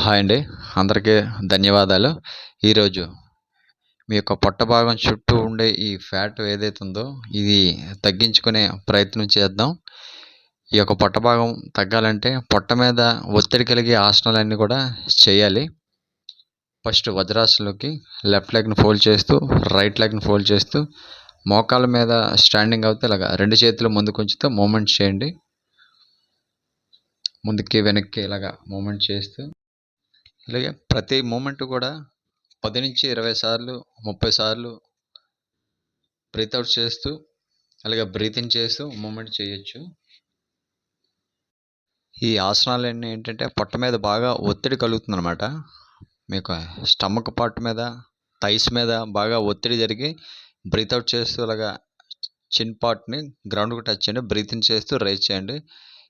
Hi అండి. అందరికీ ధన్యవాదాలు. ఈరోజు మీ యొక్క పొట్ట భాగం చుట్టూ ఉండే ఈ ఫ్యాట్ ఏదైతే ఉందో ఇది తగ్గించుకునే ప్రయత్నం చేద్దాం. ఈ యొక్క పొట్ట భాగం తగ్గాలంటే పొట్ట మీద ఒత్తిడి కలిగే ఆసనాలన్నీ కూడా చేయాలి. ఫస్ట్ వజ్రాసనంలోకి లెఫ్ట్ లెగ్‌ని ఫోల్డ్ చేస్తూ, రైట్ లెగ్‌ని ఫోల్డ్ చేస్తూ, మోకాళ్ళ మీద స్టాండింగ్ అవుతే ఇలాగా 2 చేతులు ముందుకుంచుతూ మూవ్‌మెంట్ చేయండి. ముందుకి, వెనక్కి ఇలాగా మూవ్‌మెంట్ చేస్తూ ఇలాగే ప్రతి మూమెంట్ కూడా 10-20 సార్లు, 30 సార్లు బ్రీత్ అవుట్ చేస్తూ, అలాగే బ్రీత్ ఇన్ చేస్తూ మూమెంట్ చేయొచ్చు. ఈ ఆసనాలన్నీ ఏంటంటే పొట్ట మీద బాగా ఒత్తిడి కలుగుతుందన్నమాట. మీకు స్టమక్ పార్ట్ మీద, థైస్ మీద బాగా ఒత్తిడి జరిగి బ్రీత్ అవుట్ చేస్తూ అలాగా చిన్ పార్ట్ని గ్రౌండ్‌కి టచ్ చేయండి. బ్రీత్ ఇన్ చేస్తూ రైజ్ చేయండి.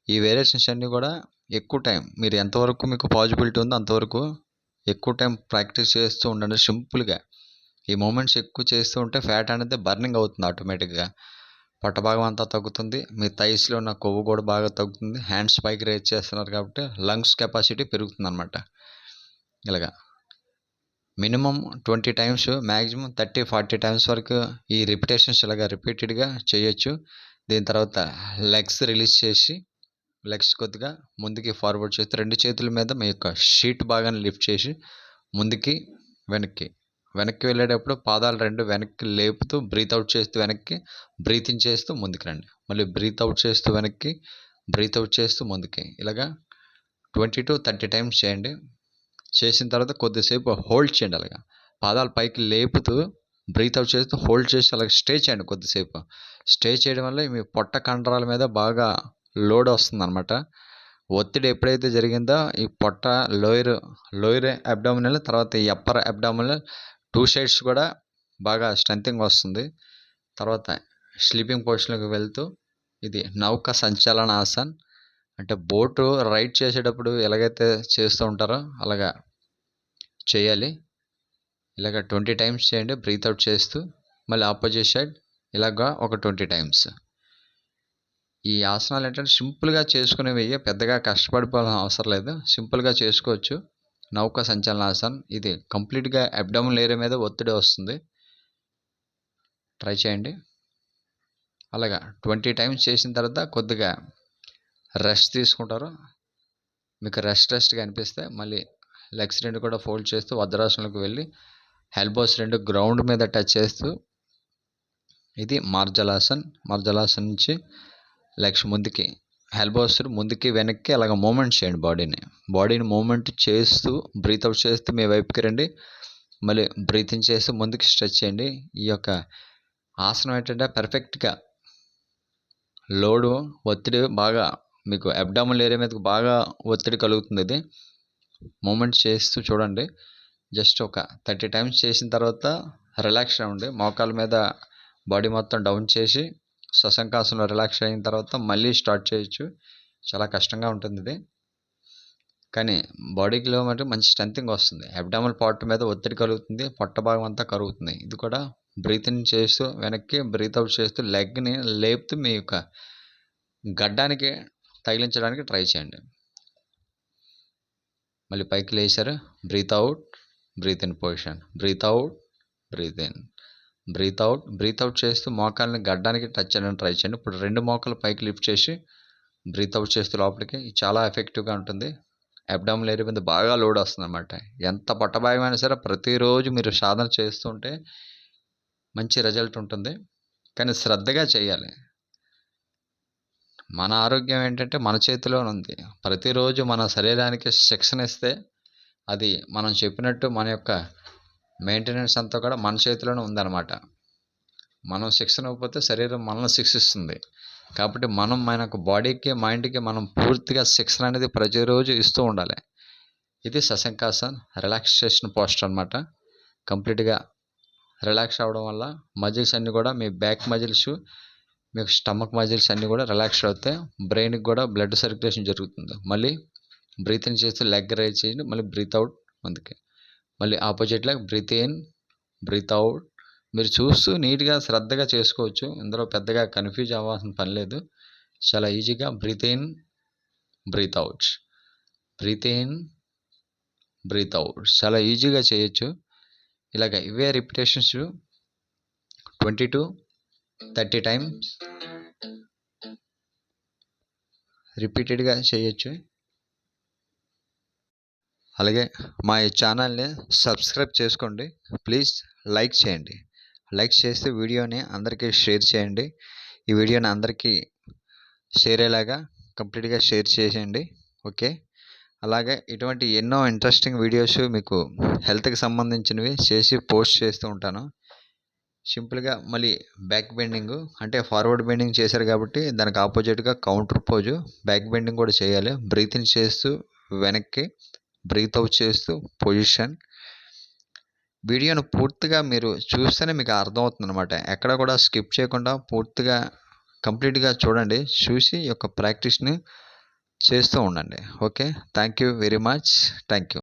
ఈ వేరియేషన్స్ అన్నీ కూడా ఎక్కువ టైం మీరు ఎంతవరకు మీకు పాజిబిలిటీ ఉందో అంతవరకు ఎక్కువ టైం ప్రాక్టీస్ చేస్తూ ఉండండి సింపుల్‌గా. ఈ మూమెంట్స్ ఎక్కువ చేస్తూ ఉంటే ఫ్యాట్ అనేది బర్నింగ్ అవుతుంది ఆటోమేటిక్‌గా. పొట్ట భాగం అంతా తగ్గుతుంది. మీ థైస్‌లో ఉన్న కొవ్వు కూడా బాగా తగ్గుతుంది. హ్యాండ్స్ పైకి రైజ్ చేస్తున్నారు కాబట్టి లంగ్స్ కెపాసిటీ పెరుగుతుందన్నమాట. ఇలాగా మినిమమ్ 20 టైమ్స్, మాక్సిమం 30, 40 టైమ్స్ వరకు ఈ రిపిటేషన్స్ ఇలాగా రిపీటెడ్‌గా చేయొచ్చు. దీని తర్వాత లెగ్స్ రిలీజ్ చేసి, లెగ్స్ కొద్దిగా ముందుకి ఫార్వర్డ్ చేస్తూ 2 చేతుల మీద మీ యొక్క షీట్ భాగాన్ని లిఫ్ట్ చేసి ముందుకి, వెనక్కి, వెనక్కి వెళ్ళేటప్పుడు పాదాలు 2 వెనక్కి లేపుతూ బ్రీత్ అవుట్ చేస్తూ వెనక్కి, బ్రీత్ ఇన్ చేస్తూ ముందుకు రండి. మళ్ళీ బ్రీత్ అవుట్ చేస్తూ వెనక్కి, బ్రీత్ అవుట్ చేస్తూ ముందుకి. ఇలాగా 20-30 టైమ్స్ చేయండి. చేసిన తర్వాత కొద్దిసేపు హోల్డ్ చేయండి అలాగా. పాదాలు పైకి లేపుతూ బ్రీత్ అవుట్ చేస్తూ హోల్డ్ చేసి అలాగ స్టే చేయండి కొద్దిసేపు. స్టే చేయడం వల్ల మీ పొట్ట కండరాల మీద బాగా లోడ్ వస్తుందన్నమాట. ఒత్తిడి ఎప్పుడైతే జరిగిందో ఈ పొట్ట లోయర్ అబ్డామినల్ తర్వాత ఈ అప్పర్ అబ్డామినల్ 2 సైడ్స్ కూడా బాగా స్ట్రెంథెనింగ్ వస్తుంది. తర్వాత స్లీపింగ్ పొజిషన్‌లోకి వెళ్తూ ఇది నౌక సంచాలన ఆసన్ అంటే బోటు రైడ్ చేసేటప్పుడు ఎలాగైతే చేస్తూ ఉంటారో అలాగా చేయాలి. ఇలాగ 20 టైమ్స్ చేయండి బ్రీత్ అవుట్ చేస్తూ. మళ్ళీ ఆపోజిట్ సైడ్ ఇలాగా ఒక 20 టైమ్స్. ఈ ఆసనాలు ఏంటంటే సింపుల్‌గా చేసుకునేవి, పెద్దగా కష్టపడిపోవాల్సిన అవసరం లేదు. సింపుల్‌గా చేసుకోవచ్చు. నౌక సంచలనాసన్ ఇది కంప్లీట్‌గా అబ్డామినల్ ఏరియా మీద ఒత్తిడి వస్తుంది. ట్రై చేయండి. అలాగా 20 టైమ్స్ చేసిన తర్వాత కొద్దిగా రెస్ట్ తీసుకుంటారు. మీకు రెస్ట్‌గా అనిపిస్తే మళ్ళీ లెగ్స్ 2 కూడా ఫోల్డ్ చేస్తూ వజ్రాసనంలోకి వెళ్ళి ఎల్బోస్ 2 గ్రౌండ్ మీద టచ్ చేస్తూ ఇది మార్జలాసన్. మార్జలాసన్ నుంచి లెగ్స్ ముందుకి, ఎల్బోస్ ముందుకి, వెనక్కి అలాగ మూవ్‌మెంట్ చేయండి బాడీని మూవ్‌మెంట్ చేస్తూ బ్రీత్ అవుట్ చేస్తూ మీ వైపుకి రండి. మళ్ళీ బ్రీత్ ఇన్ చేస్తూ ముందుకు స్ట్రెచ్ చేయండి. ఈ యొక్క ఆసనం ఏంటంటే పర్ఫెక్ట్‌గా ఒత్తిడి బాగా మీకు అబ్డామినల్ ఏరియా మీదకి బాగా ఒత్తిడి కలుగుతుంది. ఇది మూవ్‌మెంట్ చేస్తూ చూడండి. జస్ట్ ఒక 30 టైమ్స్ చేసిన తర్వాత రిలాక్స్ అవ్వండి. మోకాళ్ళ మీద బాడీ మొత్తం డౌన్ చేసి శశంకాసనంలో రిలాక్స్ అయిన తర్వాత మళ్ళీ స్టార్ట్ చేయొచ్చు. చాలా కష్టంగా ఉంటుంది ఇది. కానీ బాడీలో మరి మంచి స్ట్రెంథెనింగ్ వస్తుంది. అబ్డామినల్ పార్ట్ మీద ఒత్తిడి కలుగుతుంది. పొట్ట భాగం అంతా కరుగుతుంది. ఇది కూడా బ్రీత్ ఇన్ చేస్తూ వెనక్కి, బ్రీత్ అవుట్ చేస్తూ లెగ్‌ని లేపుతూ మీ యొక్క గడ్డానికి తగిలించడానికి ట్రై చేయండి. మళ్ళీ పైకి లేచారు. Breathe out, breathe in position. Breathe out, breathe in, breathe out. Breathe out చేస్తూ మోకాళ్ళని గడ్డానికి టచ్ చేయడానికి ట్రై చేయండి. ఇప్పుడు 2 మోకాలు పైకి లిఫ్ట్ చేసి బ్రీత్ అవుట్ చేస్తూ లోపలికి. ఇది చాలా ఎఫెక్టివ్‌గా ఉంటుంది. అబ్డామినల్ ఏరియా మీద బాగా లోడ్ వస్తుందన్నమాట. ఎంత పొట్ట భాగమైనా సరే ప్రతిరోజు మీరు సాధన చేస్తూ ఉంటే మంచి రిజల్ట్ ఉంటుంది. కానీ శ్రద్ధగా చేయాలి. మన ఆరోగ్యం ఏంటంటే మన చేతిలోనే ఉంది. ప్రతిరోజు మన శరీరానికి శిక్షణ ఇస్తే అది మనం చెప్పినట్టు మన యొక్క మెయింటెనెన్స్ అంతా కూడా మన చేతిలోనే ఉందన్నమాట. మనం శిక్షణ ఇవ్వకపోతే శరీరం మనల్ని శిక్షిస్తుంది. కాబట్టి మనం మన యొక్క బాడీకి, మైండ్‌కి మనం పూర్తిగా శిక్షణ అనేది ప్రతిరోజు ఇస్తూ ఉండాలి. ఇది శశంకాసన్ రిలాక్సేషన్ పోస్చర్ అన్నమాట. కంప్లీట్‌గా రిలాక్స్ అవ్వడం వల్ల మజిల్స్ అన్నీ కూడా మీ బ్యాక్ మజిల్స్, మీకు స్టమక్ మజిల్స్ అన్నీ కూడా రిలాక్స్ అవుతాయి. బ్రెయిన్‌కి కూడా బ్లడ్ సర్క్యులేషన్ జరుగుతుంది. మళ్ళీ బ్రీత్ ఇన్ చేసి లెగ్ రైజ్ చేయండి. మళ్ళీ బ్రీత్ అవుట్ ముందుకి. మళ్ళీ opposite leg breathe in, breathe out. మీరు చూస్తూ నీట్‌గా శ్రద్ధగా చేసుకోవచ్చు. ఇందులో పెద్దగా కన్‌ఫ్యూజ్ అవ్వాల్సిన పని లేదు. చాలా ఈజీగా breathe in, breathe out. Breathe in, breathe out. చాలా ఈజీగా చేయొచ్చు. ఇలాగ ఇవే రిపిటేషన్స్ 20-30 టైమ్స్ రిపీటెడ్గా చేయొచ్చు. అలాగే మా ఈ ఛానల్ని సబ్స్క్రైబ్ చేసుకోండి. ప్లీజ్ లైక్ చేయండి. లైక్ చేస్తే వీడియోని అందరికీ షేర్ చేయండి. ఈ వీడియోని అందరికీ షేర్ అయ్యేలాగా కంప్లీట్గా షేర్ చేసేయండి. ఓకే. అలాగే ఇటువంటి ఎన్నో ఇంట్రెస్టింగ్ వీడియోస్ మీకు హెల్త్కి సంబంధించినవి చేసి పోస్ట్ చేస్తూ ఉంటాను. సింపుల్గా మళ్ళీ బ్యాక్ బెండింగ్ అంటే ఫార్వర్డ్ బెండింగ్ చేశారు కాబట్టి దానికి ఆపోజిట్గా కౌంటర్ పోజు బ్యాక్ బెండింగ్ కూడా చేయాలి. బ్రీత్ ఇన్ చేస్తూ వెనక్కి, బ్రీత్ అవుట్ చేస్తూ పొజిషన్. వీడియోను పూర్తిగా మీరు చూస్తేనే మీకు అర్థమవుతుంది అనమాట. ఎక్కడ కూడా స్కిప్ చేయకుండా పూర్తిగా కంప్లీట్గా చూడండి. చూసి ఈ యొక్క ప్రాక్టీస్ని చేస్తూ ఉండండి. Okay. Thank you very much. Thank you.